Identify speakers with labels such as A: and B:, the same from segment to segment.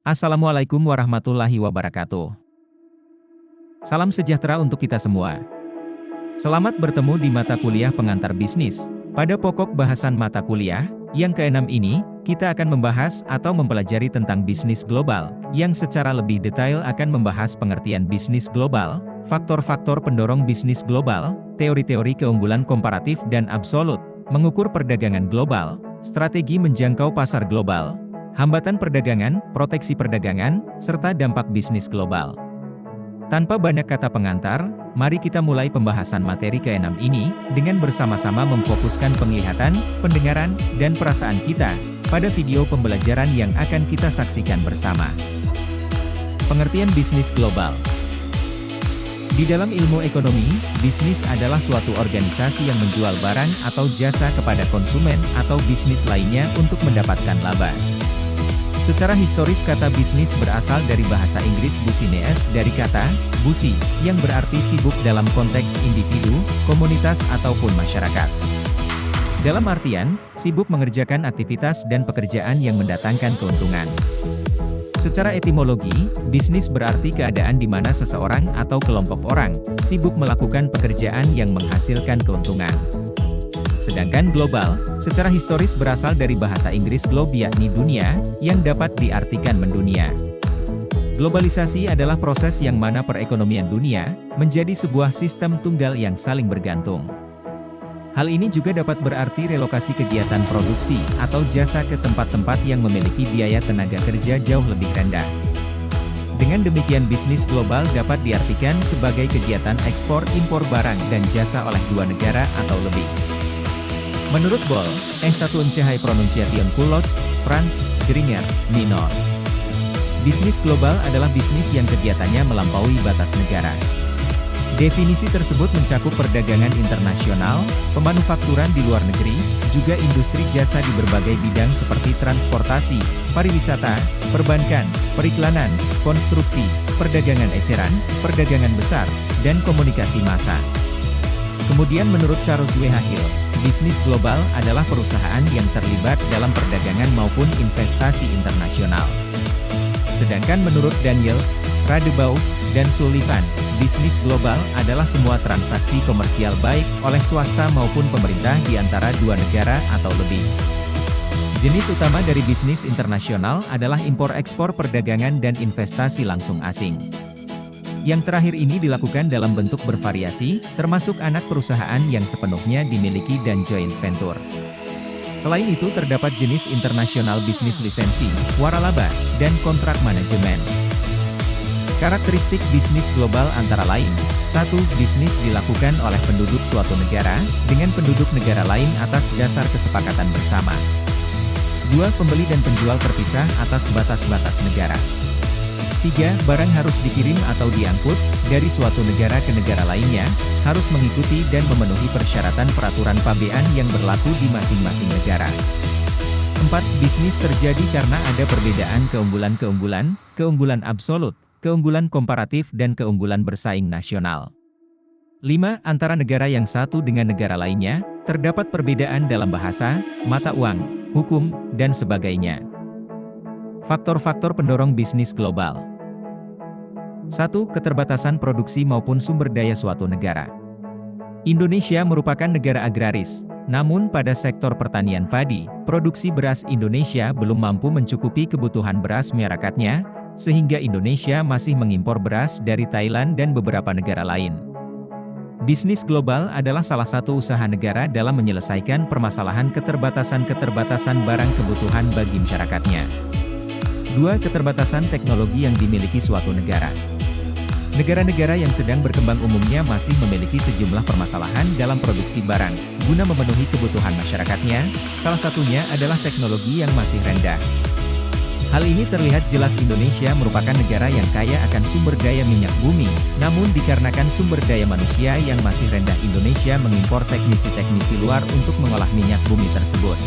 A: Assalamualaikum warahmatullahi wabarakatuh. Salam sejahtera untuk kita semua. Selamat bertemu di mata kuliah pengantar bisnis. Pada pokok bahasan mata kuliah, yang ke-6 ini, kita akan membahas atau mempelajari tentang bisnis global, yang secara lebih detail akan membahas pengertian bisnis global, faktor-faktor pendorong bisnis global, teori-teori keunggulan komparatif dan absolut, mengukur perdagangan global, strategi menjangkau pasar global, hambatan perdagangan, proteksi perdagangan, serta dampak bisnis global. Tanpa banyak kata pengantar, mari kita mulai pembahasan materi ke-6 ini, dengan bersama-sama memfokuskan penglihatan, pendengaran, dan perasaan kita, pada video pembelajaran yang akan kita saksikan bersama. Pengertian bisnis global. Di dalam ilmu ekonomi, bisnis adalah suatu organisasi yang menjual barang atau jasa kepada konsumen atau bisnis lainnya untuk mendapatkan laba. Secara historis kata bisnis berasal dari bahasa Inggris business dari kata busi, yang berarti sibuk dalam konteks individu, komunitas ataupun masyarakat. Dalam artian, sibuk mengerjakan aktivitas dan pekerjaan yang mendatangkan keuntungan. Secara etimologi, bisnis berarti keadaan di mana seseorang atau kelompok orang sibuk melakukan pekerjaan yang menghasilkan keuntungan. Sedangkan global, secara historis berasal dari bahasa Inggris globe yakni dunia, yang dapat diartikan mendunia. Globalisasi adalah proses yang mana perekonomian dunia, menjadi sebuah sistem tunggal yang saling bergantung. Hal ini juga dapat berarti relokasi kegiatan produksi, atau jasa ke tempat-tempat yang memiliki biaya tenaga kerja jauh lebih rendah. Dengan demikian bisnis global dapat diartikan sebagai kegiatan ekspor-impor barang dan jasa oleh dua negara atau lebih. Menurut Boll, satu Encehai Pronunciation Kulog, Franz, Gringer, Minor. Bisnis global adalah bisnis yang kegiatannya melampaui batas negara. Definisi tersebut mencakup perdagangan internasional, pemanufakturan di luar negeri, juga industri jasa di berbagai bidang seperti transportasi, pariwisata, perbankan, periklanan, konstruksi, perdagangan eceran, perdagangan besar, dan komunikasi massa. Kemudian menurut Charles W. Hill, bisnis global adalah perusahaan yang terlibat dalam perdagangan maupun investasi internasional. Sedangkan menurut Daniels, Radebaugh, dan Sullivan, bisnis global adalah semua transaksi komersial baik oleh swasta maupun pemerintah di antara dua negara atau lebih. Jenis utama dari bisnis internasional adalah impor-ekspor perdagangan dan investasi langsung asing. Yang terakhir ini dilakukan dalam bentuk bervariasi, termasuk anak perusahaan yang sepenuhnya dimiliki dan joint venture. Selain itu terdapat jenis internasional bisnis lisensi, waralaba, dan kontrak manajemen. Karakteristik bisnis global antara lain, 1. Bisnis dilakukan oleh penduduk suatu negara, dengan penduduk negara lain atas dasar kesepakatan bersama. 2. Pembeli dan penjual terpisah atas batas-batas negara. 3. Barang harus dikirim atau diangkut, dari suatu negara ke negara lainnya, harus mengikuti dan memenuhi persyaratan peraturan pabean yang berlaku di masing-masing negara. 4. Bisnis terjadi karena ada perbedaan keunggulan-keunggulan, keunggulan absolut, keunggulan komparatif dan keunggulan bersaing nasional. 5. Antara negara yang satu dengan negara lainnya, terdapat perbedaan dalam bahasa, mata uang, hukum, dan sebagainya. Faktor-faktor pendorong bisnis global. 1. Keterbatasan produksi maupun sumber daya suatu negara. Indonesia merupakan negara agraris, namun pada sektor pertanian padi, produksi beras Indonesia belum mampu mencukupi kebutuhan beras masyarakatnya, sehingga Indonesia masih mengimpor beras dari Thailand dan beberapa negara lain. Bisnis global adalah salah satu usaha negara dalam menyelesaikan permasalahan keterbatasan barang kebutuhan bagi masyarakatnya. 2. Keterbatasan teknologi yang dimiliki suatu negara. Negara-negara yang sedang berkembang umumnya masih memiliki sejumlah permasalahan dalam produksi barang, guna memenuhi kebutuhan masyarakatnya, salah satunya adalah teknologi yang masih rendah. Hal ini terlihat jelas Indonesia merupakan negara yang kaya akan sumber daya minyak bumi, namun dikarenakan sumber daya manusia yang masih rendah Indonesia mengimpor teknisi-teknisi luar untuk mengolah minyak bumi tersebut.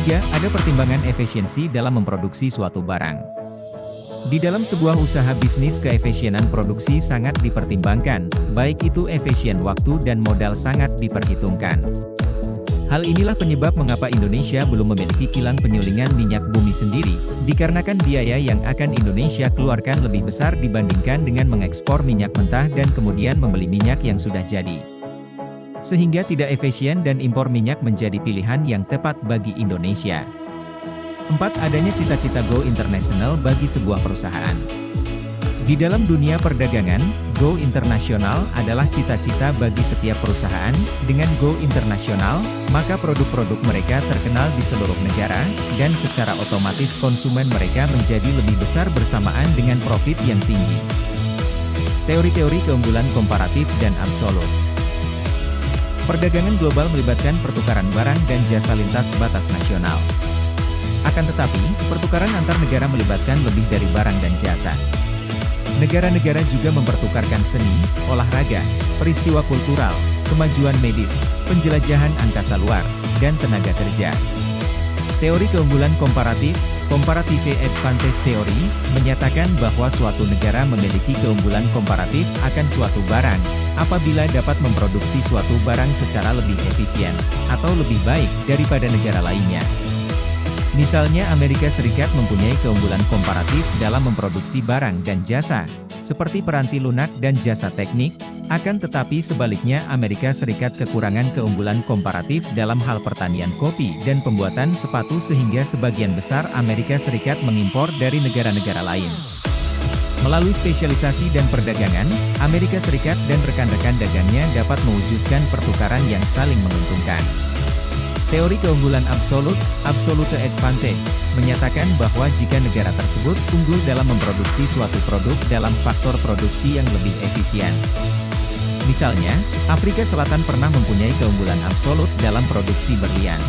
A: 3. Ada pertimbangan efisiensi dalam memproduksi suatu barang. Di dalam sebuah usaha bisnis keefisienan produksi sangat dipertimbangkan, baik itu efisien waktu dan modal sangat diperhitungkan. Hal inilah penyebab mengapa Indonesia belum memiliki kilang penyulingan minyak bumi sendiri, dikarenakan biaya yang akan Indonesia keluarkan lebih besar dibandingkan dengan mengekspor minyak mentah dan kemudian membeli minyak yang sudah jadi. Sehingga tidak efisien dan impor minyak menjadi pilihan yang tepat bagi Indonesia. 4. Adanya cita-cita go international bagi sebuah perusahaan. Di dalam dunia perdagangan, go internasional adalah cita-cita bagi setiap perusahaan. Dengan go internasional, maka produk-produk mereka terkenal di seluruh negara, dan secara otomatis konsumen mereka menjadi lebih besar bersamaan dengan profit yang tinggi. Teori-teori keunggulan komparatif dan absolut. Perdagangan global melibatkan pertukaran barang dan jasa lintas batas nasional. Akan tetapi, pertukaran antar negara melibatkan lebih dari barang dan jasa. Negara-negara juga mempertukarkan seni, olahraga, peristiwa kultural, kemajuan medis, penjelajahan angkasa luar, dan tenaga kerja. Teori keunggulan komparatif, Comparative Advantage Theory, menyatakan bahwa suatu negara memiliki keunggulan komparatif akan suatu barang, apabila dapat memproduksi suatu barang secara lebih efisien, atau lebih baik daripada negara lainnya. Misalnya Amerika Serikat mempunyai keunggulan komparatif dalam memproduksi barang dan jasa, seperti peranti lunak dan jasa teknik, akan tetapi sebaliknya Amerika Serikat kekurangan keunggulan komparatif dalam hal pertanian kopi dan pembuatan sepatu sehingga sebagian besar Amerika Serikat mengimpor dari negara-negara lain. Melalui spesialisasi dan perdagangan, Amerika Serikat dan rekan-rekan dagangnya dapat mewujudkan pertukaran yang saling menguntungkan. Teori keunggulan absolut, Absolute Advantage, menyatakan bahwa jika negara tersebut unggul dalam memproduksi suatu produk dalam faktor produksi yang lebih efisien. Misalnya, Afrika Selatan pernah mempunyai keunggulan absolut dalam produksi berlian.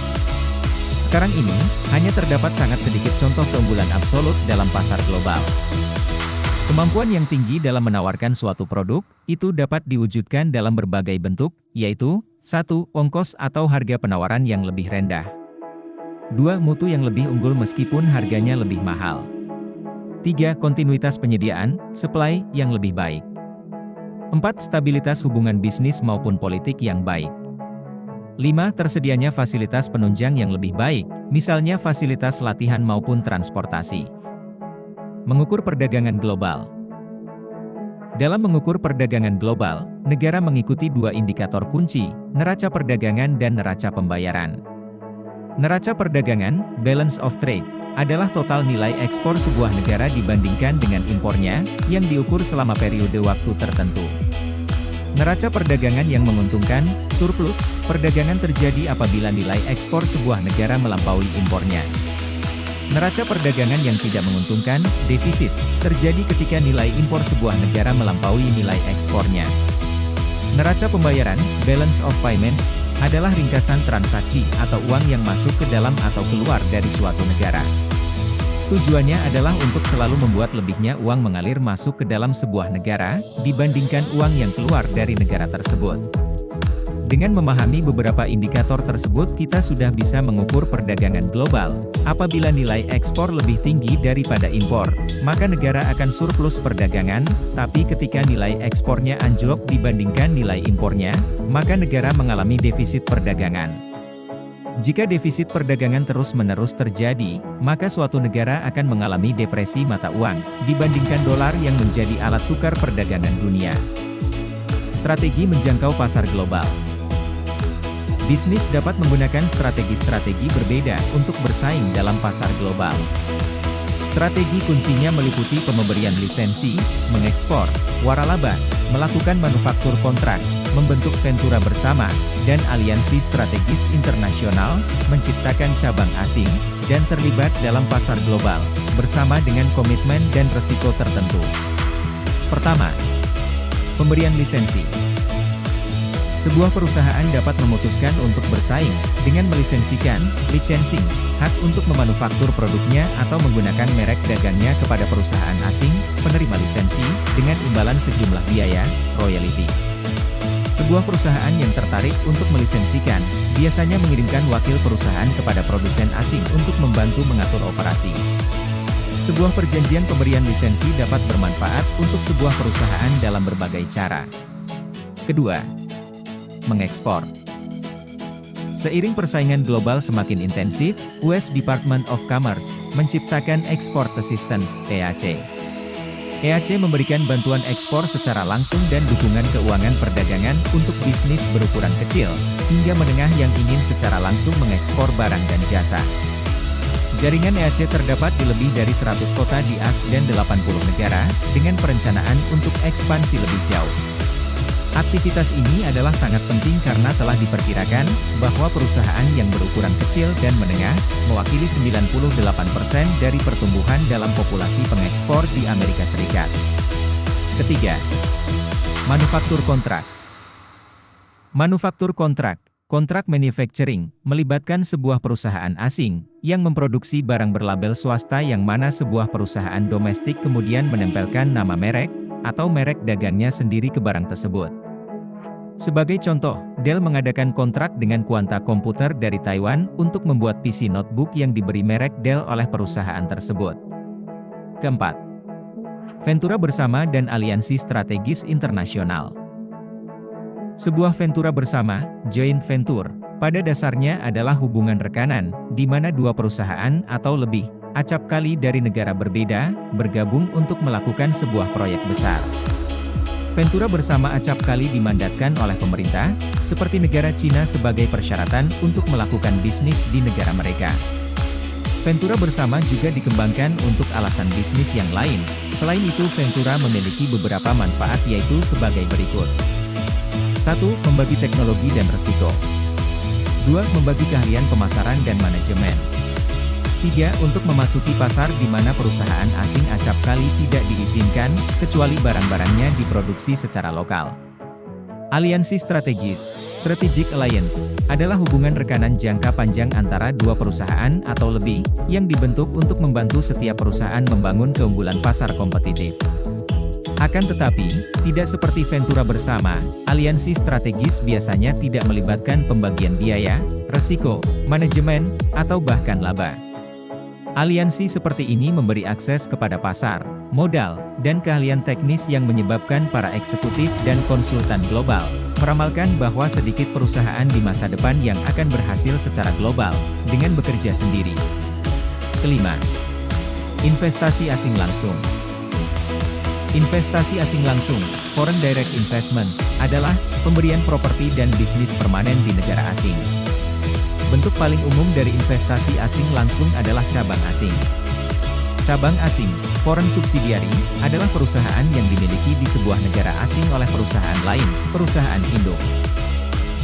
A: Sekarang ini, hanya terdapat sangat sedikit contoh keunggulan absolut dalam pasar global. Kemampuan yang tinggi dalam menawarkan suatu produk, itu dapat diwujudkan dalam berbagai bentuk, yaitu 1. Ongkos atau harga penawaran yang lebih rendah. 2. Mutu yang lebih unggul meskipun harganya lebih mahal. 3. Kontinuitas penyediaan, supply, yang lebih baik. 4. Stabilitas hubungan bisnis maupun politik yang baik. 5. Tersedianya fasilitas penunjang yang lebih baik, misalnya fasilitas latihan maupun transportasi. Mengukur perdagangan global. Dalam mengukur perdagangan global, negara mengikuti dua indikator kunci, neraca perdagangan dan neraca pembayaran. Neraca perdagangan, balance of trade, adalah total nilai ekspor sebuah negara dibandingkan dengan impornya, yang diukur selama periode waktu tertentu. Neraca perdagangan yang menguntungkan, surplus, perdagangan terjadi apabila nilai ekspor sebuah negara melampaui impornya. Neraca perdagangan yang tidak menguntungkan, defisit, terjadi ketika nilai impor sebuah negara melampaui nilai ekspornya. Neraca pembayaran, balance of payments, adalah ringkasan transaksi atau uang yang masuk ke dalam atau keluar dari suatu negara. Tujuannya adalah untuk selalu membuat lebihnya uang mengalir masuk ke dalam sebuah negara, dibandingkan uang yang keluar dari negara tersebut. Dengan memahami beberapa indikator tersebut kita sudah bisa mengukur perdagangan global. Apabila nilai ekspor lebih tinggi daripada impor, maka negara akan surplus perdagangan, tapi ketika nilai ekspornya anjlok dibandingkan nilai impornya, maka negara mengalami defisit perdagangan. Jika defisit perdagangan terus-menerus terjadi, maka suatu negara akan mengalami depresi mata uang, dibandingkan dolar yang menjadi alat tukar perdagangan dunia. Strategi menjangkau pasar global. Bisnis dapat menggunakan strategi-strategi berbeda untuk bersaing dalam pasar global. Strategi kuncinya meliputi pemberian lisensi, mengekspor, waralaba, melakukan manufaktur kontrak, membentuk ventura bersama, dan aliansi strategis internasional, menciptakan cabang asing, dan terlibat dalam pasar global, bersama dengan komitmen dan resiko tertentu. Pertama, pemberian lisensi. Sebuah perusahaan dapat memutuskan untuk bersaing, dengan melisensikan, licensing, hak untuk memanufaktur produknya atau menggunakan merek dagangnya kepada perusahaan asing, penerima lisensi, dengan imbalan sejumlah biaya, royalti. Sebuah perusahaan yang tertarik untuk melisensikan, biasanya mengirimkan wakil perusahaan kepada produsen asing untuk membantu mengatur operasi. Sebuah perjanjian pemberian lisensi dapat bermanfaat untuk sebuah perusahaan dalam berbagai cara. Kedua, mengekspor. Seiring persaingan global semakin intensif, US Department of Commerce menciptakan Export Assistance (EAC). EAC memberikan bantuan ekspor secara langsung dan dukungan keuangan perdagangan untuk bisnis berukuran kecil, hingga menengah yang ingin secara langsung mengekspor barang dan jasa. Jaringan EAC terdapat di lebih dari 100 kota di AS dan 80 negara, dengan perencanaan untuk ekspansi lebih jauh. Aktivitas ini adalah sangat penting karena telah diperkirakan bahwa perusahaan yang berukuran kecil dan menengah mewakili 98% dari pertumbuhan dalam populasi pengekspor di Amerika Serikat. Ketiga, manufaktur kontrak. Manufaktur kontrak, kontrak manufacturing, melibatkan sebuah perusahaan asing yang memproduksi barang berlabel swasta yang mana sebuah perusahaan domestik kemudian menempelkan nama merek atau merek dagangnya sendiri ke barang tersebut. Sebagai contoh, Dell mengadakan kontrak dengan Quanta Computer dari Taiwan untuk membuat PC notebook yang diberi merek Dell oleh perusahaan tersebut. Keempat, ventura bersama dan aliansi strategis internasional. Sebuah ventura bersama, joint venture, pada dasarnya adalah hubungan rekanan, di mana dua perusahaan atau lebih, acap kali dari negara berbeda, bergabung untuk melakukan sebuah proyek besar. Ventura bersama acap kali dimandatkan oleh pemerintah, seperti negara Cina sebagai persyaratan untuk melakukan bisnis di negara mereka. Ventura bersama juga dikembangkan untuk alasan bisnis yang lain. Selain itu, ventura memiliki beberapa manfaat yaitu sebagai berikut. 1. Membagi teknologi dan risiko. 2. Membagi keahlian pemasaran dan manajemen. 3. Untuk memasuki pasar di mana perusahaan asing acap kali tidak diizinkan, kecuali barang-barangnya diproduksi secara lokal. Aliansi strategis, strategic alliance, adalah hubungan rekanan jangka panjang antara dua perusahaan atau lebih, yang dibentuk untuk membantu setiap perusahaan membangun keunggulan pasar kompetitif. Akan tetapi, tidak seperti ventura bersama, aliansi strategis biasanya tidak melibatkan pembagian biaya, risiko, manajemen, atau bahkan laba. Aliansi seperti ini memberi akses kepada pasar, modal, dan keahlian teknis yang menyebabkan para eksekutif dan konsultan global meramalkan bahwa sedikit perusahaan di masa depan yang akan berhasil secara global dengan bekerja sendiri. Kelima, investasi asing langsung. Investasi asing langsung, foreign direct investment, adalah pemberian properti dan bisnis permanen di negara asing. Bentuk paling umum dari investasi asing langsung adalah cabang asing. Cabang asing, foreign subsidiary, adalah perusahaan yang dimiliki di sebuah negara asing oleh perusahaan lain, perusahaan induk.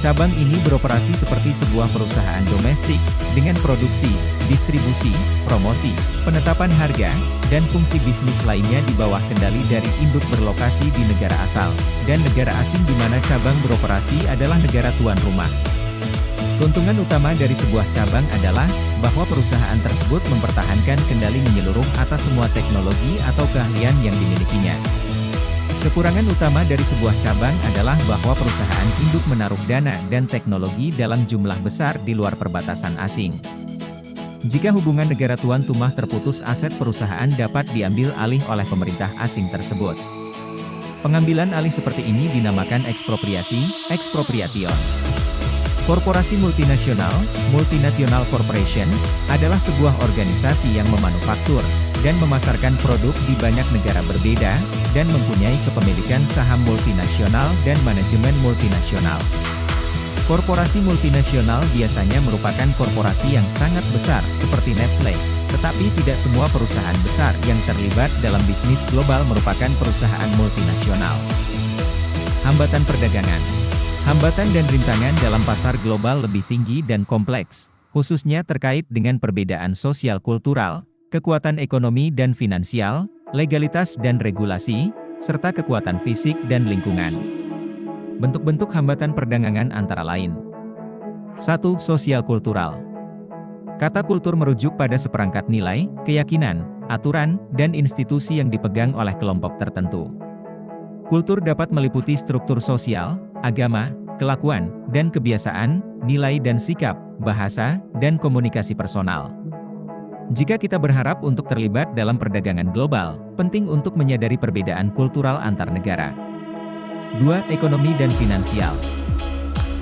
A: Cabang ini beroperasi seperti sebuah perusahaan domestik, dengan produksi, distribusi, promosi, penetapan harga, dan fungsi bisnis lainnya di bawah kendali dari induk berlokasi di negara asal, dan negara asing di mana cabang beroperasi adalah negara tuan rumah. Keuntungan utama dari sebuah cabang adalah bahwa perusahaan tersebut mempertahankan kendali menyeluruh atas semua teknologi atau keahlian yang dimilikinya. Kekurangan utama dari sebuah cabang adalah bahwa perusahaan induk menaruh dana dan teknologi dalam jumlah besar di luar perbatasan asing. Jika hubungan negara tuan rumah terputus, aset perusahaan dapat diambil alih oleh pemerintah asing tersebut. Pengambilan alih seperti ini dinamakan ekspropriasi, expropriation. Korporasi multinasional, multinational corporation, adalah sebuah organisasi yang memanufaktur dan memasarkan produk di banyak negara berbeda, dan mempunyai kepemilikan saham multinasional dan manajemen multinasional. Korporasi multinasional biasanya merupakan korporasi yang sangat besar seperti Nestle, tetapi tidak semua perusahaan besar yang terlibat dalam bisnis global merupakan perusahaan multinasional. Hambatan perdagangan. Hambatan dan rintangan dalam pasar global lebih tinggi dan kompleks, khususnya terkait dengan perbedaan sosial kultural, kekuatan ekonomi dan finansial, legalitas dan regulasi, serta kekuatan fisik dan lingkungan. Bentuk-bentuk hambatan perdagangan antara lain. 1. Sosial kultural. Kata kultur merujuk pada seperangkat nilai, keyakinan, aturan, dan institusi yang dipegang oleh kelompok tertentu. Kultur dapat meliputi struktur sosial, agama, kelakuan, dan kebiasaan, nilai dan sikap, bahasa, dan komunikasi personal. Jika kita berharap untuk terlibat dalam perdagangan global, penting untuk menyadari perbedaan kultural antar negara. 2. Ekonomi dan finansial.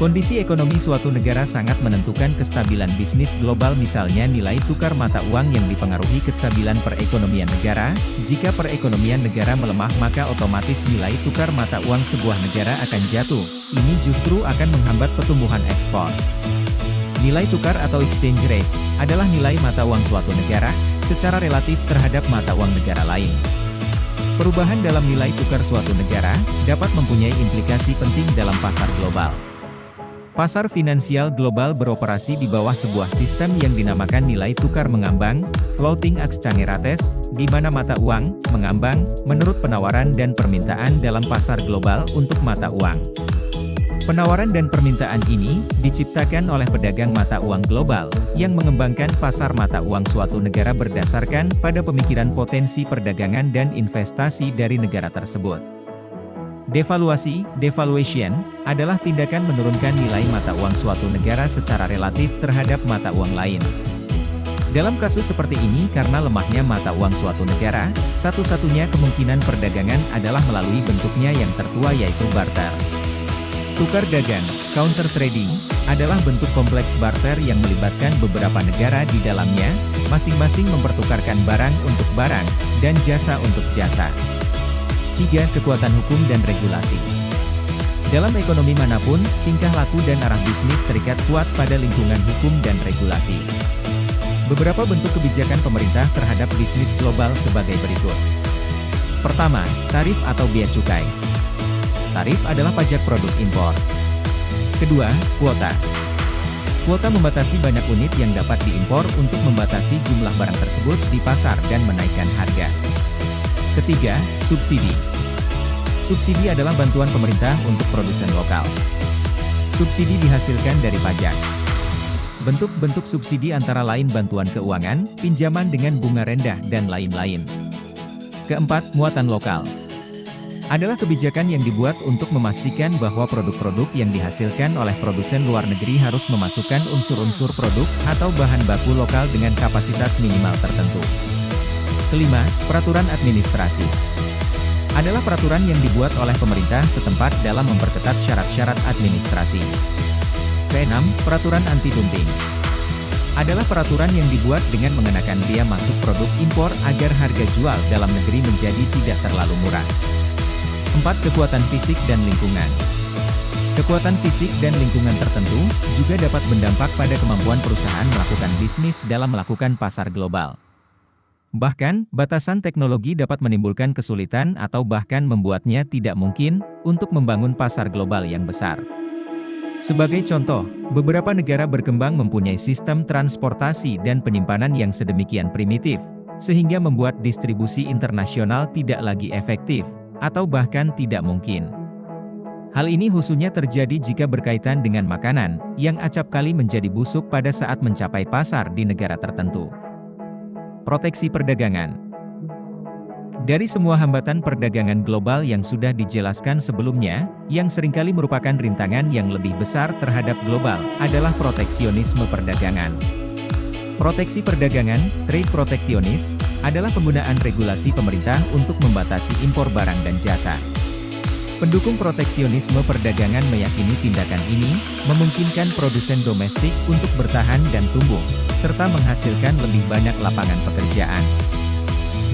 A: Kondisi ekonomi suatu negara sangat menentukan kestabilan bisnis global, misalnya nilai tukar mata uang yang dipengaruhi kestabilan perekonomian negara. Jika perekonomian negara melemah maka otomatis nilai tukar mata uang sebuah negara akan jatuh. Ini justru akan menghambat pertumbuhan ekspor. Nilai tukar atau exchange rate adalah nilai mata uang suatu negara secara relatif terhadap mata uang negara lain. Perubahan dalam nilai tukar suatu negara dapat mempunyai implikasi penting dalam pasar global. Pasar finansial global beroperasi di bawah sebuah sistem yang dinamakan nilai tukar mengambang, floating exchange rates, di mana mata uang mengambang menurut penawaran dan permintaan dalam pasar global untuk mata uang. Penawaran dan permintaan ini diciptakan oleh pedagang mata uang global yang mengembangkan pasar mata uang suatu negara berdasarkan pada pemikiran potensi perdagangan dan investasi dari negara tersebut. Devaluasi, devaluation, adalah tindakan menurunkan nilai mata uang suatu negara secara relatif terhadap mata uang lain. Dalam kasus seperti ini, karena lemahnya mata uang suatu negara, satu-satunya kemungkinan perdagangan adalah melalui bentuknya yang tertua, yaitu barter. Tukar dagang, counter trading, adalah bentuk kompleks barter yang melibatkan beberapa negara di dalamnya, masing-masing mempertukarkan barang untuk barang, dan jasa untuk jasa. 3. Kekuatan hukum dan regulasi. Dalam ekonomi manapun, tingkah laku dan arah bisnis terikat kuat pada lingkungan hukum dan regulasi. Beberapa bentuk kebijakan pemerintah terhadap bisnis global sebagai berikut. Pertama, tarif atau bea cukai. Tarif adalah pajak produk impor. Kedua, kuota. Kuota membatasi banyak unit yang dapat diimpor untuk membatasi jumlah barang tersebut di pasar dan menaikkan harga. Ketiga, subsidi. Subsidi adalah bantuan pemerintah untuk produsen lokal. Subsidi dihasilkan dari pajak. Bentuk-bentuk subsidi antara lain bantuan keuangan, pinjaman dengan bunga rendah, dan lain-lain. Keempat, muatan lokal. Adalah kebijakan yang dibuat untuk memastikan bahwa produk-produk yang dihasilkan oleh produsen luar negeri harus memasukkan unsur-unsur produk atau bahan baku lokal dengan kapasitas minimal tertentu. Kelima, peraturan administrasi. Adalah peraturan yang dibuat oleh pemerintah setempat dalam memperketat syarat-syarat administrasi. Keenam, peraturan anti-dumping. Adalah peraturan yang dibuat dengan mengenakan biaya masuk produk impor agar harga jual dalam negeri menjadi tidak terlalu murah. 4. Kekuatan fisik dan lingkungan. Kekuatan fisik dan lingkungan tertentu juga dapat berdampak pada kemampuan perusahaan melakukan bisnis dalam melakukan pasar global. Bahkan, batasan teknologi dapat menimbulkan kesulitan atau bahkan membuatnya tidak mungkin untuk membangun pasar global yang besar. Sebagai contoh, beberapa negara berkembang mempunyai sistem transportasi dan penyimpanan yang sedemikian primitif, sehingga membuat distribusi internasional tidak lagi efektif, atau bahkan tidak mungkin. Hal ini khususnya terjadi jika berkaitan dengan makanan, yang acap kali menjadi busuk pada saat mencapai pasar di negara tertentu. Proteksi perdagangan. Dari semua hambatan perdagangan global yang sudah dijelaskan sebelumnya, yang seringkali merupakan rintangan yang lebih besar terhadap global, adalah proteksionisme perdagangan. Proteksi perdagangan, trade protectionist, adalah penggunaan regulasi pemerintah untuk membatasi impor barang dan jasa. Pendukung proteksionisme perdagangan meyakini tindakan ini memungkinkan produsen domestik untuk bertahan dan tumbuh, serta menghasilkan lebih banyak lapangan pekerjaan.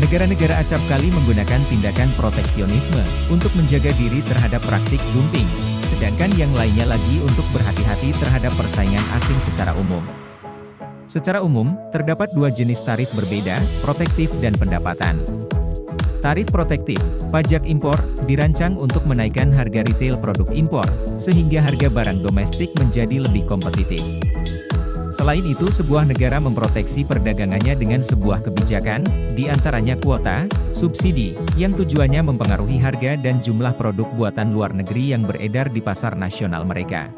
A: Negara-negara acap kali menggunakan tindakan proteksionisme untuk menjaga diri terhadap praktik dumping, sedangkan yang lainnya lagi untuk berhati-hati terhadap persaingan asing secara umum. Secara umum, terdapat dua jenis tarif berbeda, protektif dan pendapatan. Tarif protektif, pajak impor, dirancang untuk menaikkan harga retail produk impor, sehingga harga barang domestik menjadi lebih kompetitif. Selain itu, sebuah negara memproteksi perdagangannya dengan sebuah kebijakan, di antaranya kuota, subsidi, yang tujuannya mempengaruhi harga dan jumlah produk buatan luar negeri yang beredar di pasar nasional mereka.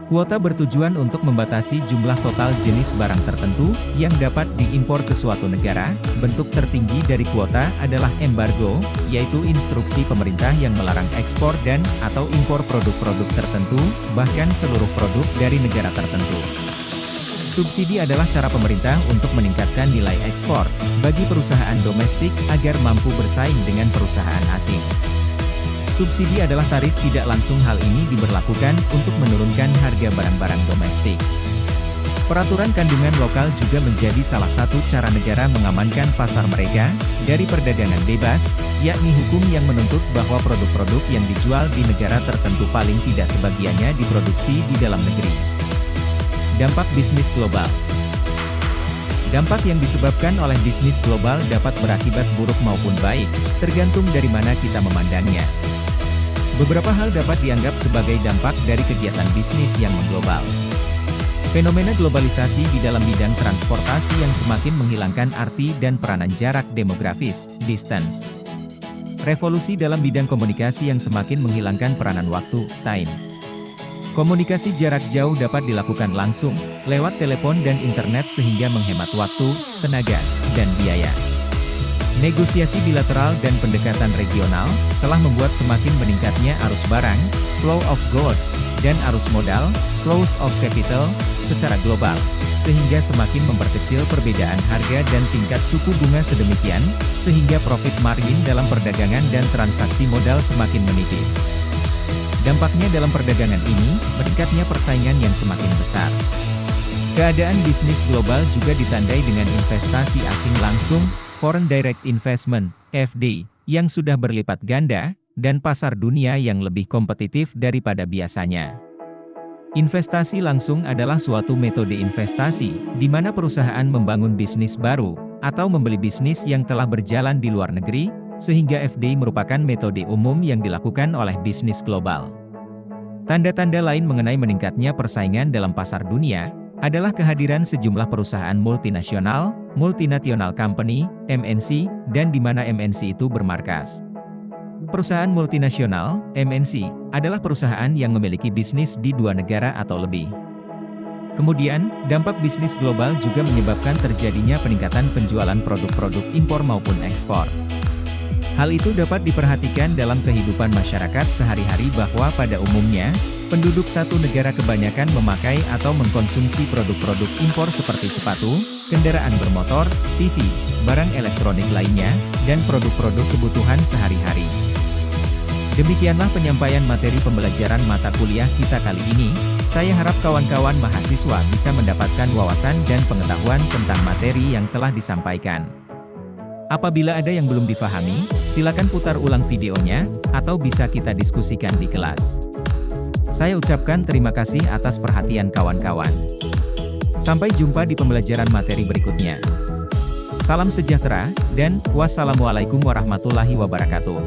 A: Kuota bertujuan untuk membatasi jumlah total jenis barang tertentu yang dapat diimpor ke suatu negara. Bentuk tertinggi dari kuota adalah embargo, yaitu instruksi pemerintah yang melarang ekspor dan/atau impor produk-produk tertentu, bahkan seluruh produk dari negara tertentu. Subsidi adalah cara pemerintah untuk meningkatkan nilai ekspor bagi perusahaan domestik agar mampu bersaing dengan perusahaan asing. Subsidi adalah tarif tidak langsung. Hal ini diberlakukan untuk menurunkan harga barang-barang domestik. Peraturan kandungan lokal juga menjadi salah satu cara negara mengamankan pasar mereka dari perdagangan bebas, yakni hukum yang menuntut bahwa produk-produk yang dijual di negara tertentu paling tidak sebagiannya diproduksi di dalam negeri. Dampak bisnis global. Dampak yang disebabkan oleh bisnis global dapat berakibat buruk maupun baik, tergantung dari mana kita memandangnya. Beberapa hal dapat dianggap sebagai dampak dari kegiatan bisnis yang mengglobal. Fenomena globalisasi di dalam bidang transportasi yang semakin menghilangkan arti dan peranan jarak demografis, distance. Revolusi dalam bidang komunikasi yang semakin menghilangkan peranan waktu, time. Komunikasi jarak jauh dapat dilakukan langsung, lewat telepon dan internet sehingga menghemat waktu, tenaga, dan biaya. Negosiasi bilateral dan pendekatan regional telah membuat semakin meningkatnya arus barang, flow of goods, dan arus modal, flows of capital, secara global, sehingga semakin memperkecil perbedaan harga dan tingkat suku bunga sedemikian, sehingga profit margin dalam perdagangan dan transaksi modal semakin menipis. Dampaknya dalam perdagangan ini, meningkatnya persaingan yang semakin besar. Keadaan bisnis global juga ditandai dengan investasi asing langsung, Foreign Direct Investment, FDI, yang sudah berlipat ganda, dan pasar dunia yang lebih kompetitif daripada biasanya. Investasi langsung adalah suatu metode investasi, di mana perusahaan membangun bisnis baru, atau membeli bisnis yang telah berjalan di luar negeri, sehingga FDI merupakan metode umum yang dilakukan oleh bisnis global. Tanda-tanda lain mengenai meningkatnya persaingan dalam pasar dunia, adalah kehadiran sejumlah perusahaan multinasional, multinational company, MNC, dan di mana MNC itu bermarkas. Perusahaan multinasional, MNC, adalah perusahaan yang memiliki bisnis di 2 negara atau lebih. Kemudian, dampak bisnis global juga menyebabkan terjadinya peningkatan penjualan produk-produk impor maupun ekspor. Hal itu dapat diperhatikan dalam kehidupan masyarakat sehari-hari bahwa pada umumnya, penduduk satu negara kebanyakan memakai atau mengkonsumsi produk-produk impor seperti sepatu, kendaraan bermotor, TV, barang elektronik lainnya, dan produk-produk kebutuhan sehari-hari. Demikianlah penyampaian materi pembelajaran mata kuliah kita kali ini. Saya harap kawan-kawan mahasiswa bisa mendapatkan wawasan dan pengetahuan tentang materi yang telah disampaikan. Apabila ada yang belum dipahami, silakan putar ulang videonya, atau bisa kita diskusikan di kelas. Saya ucapkan terima kasih atas perhatian kawan-kawan. Sampai jumpa di pembelajaran materi berikutnya. Salam sejahtera, dan wassalamualaikum warahmatullahi wabarakatuh.